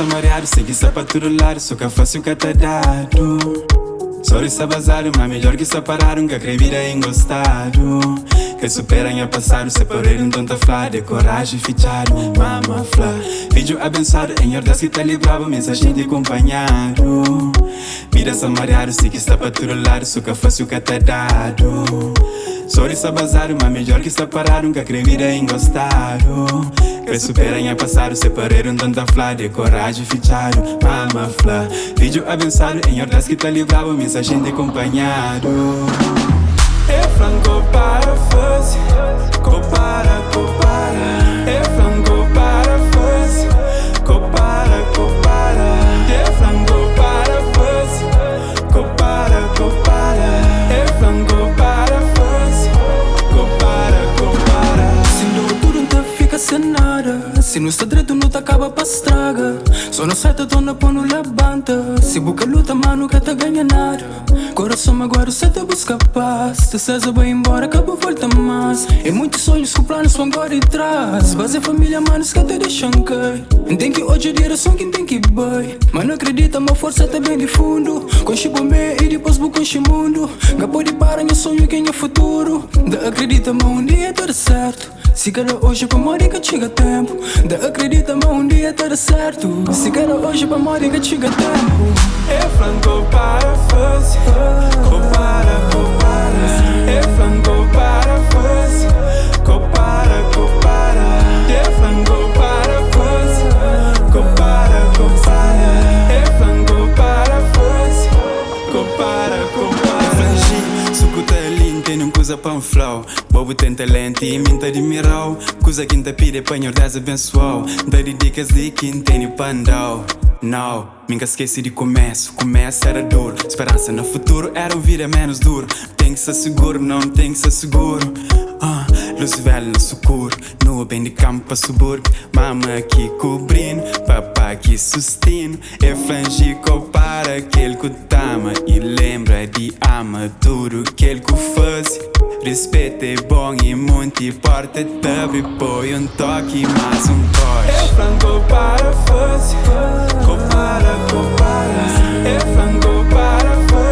Vida-se mareado, segui-se para todo lado. Só que fácil que tá dado. Sorry se bazaro, mas melhor que se pararam. Que acredita em gostado. Que superam a passado, separaram tanta flá. De coragem fichado, mama flá. Vídeo abençoado, em ordem que tá livrado. Mensagem de acompanhado. Vida-se mareado, segui-se para todo lado. Só que fácil que tá dado. Sorry se bazaro, mas melhor que se pararam. Que acredita em gostado. Que superam a passado, separaram tanta flá. De coragem fichado, mama flá. Vídeo abençoado, em ordem que tá livrado. Mensagem de acompanhado. É franco para fase, compara. É franco para fase, compara. É franco para fase, compara. É franco para fase, compara. Se no tudo não fica sem nada. Se não está direito não tá acaba pra estraga. Só não certa dona pô não levanta. Se busca luta mano que tá ganha nada. Coração agora você te busca paz. Te cesa vai embora, acaba volta mais. E muitos sonhos com planos vão agora e trás. Base família, manos que te deixam cair. Tem que hoje a direção quem tem que ir. Mas não acredita, uma força tá bem de fundo. Com chibo meio e depois busca um mundo. Gabo de para, meu sonho quem é futuro. Da acredita, mas um dia tudo certo. Se quer hoje pra morrer que chega tempo. Da acredita, mas um dia tudo certo. Se quer hoje pra morrer que chega tempo. É franco para fase, compara. É franco para fase, compara. É franco para fase, compara. É franco para fase, compara. Frangi, suco tá lindo, tem coisa pra um flow. Bobo tem talento e minta admiral. Coisa que te pide pra ordens abençoal. Dá dicas de quem tem pandau. Não, nunca esqueci de começo era duro. Esperança no futuro era uma vida menos duro. Tem que ser seguro, não tem que ser seguro. Luz velha no socorro, no bem de campo para subúrbio. Mama aqui cobrindo, papá aqui sustino. É frangico para aquele que tama e lembra de ama tudo que ele que faz. Respeito é bom e muito importa. Também põe um toque mais um corte. É franco para fase, compara. É franco para fase.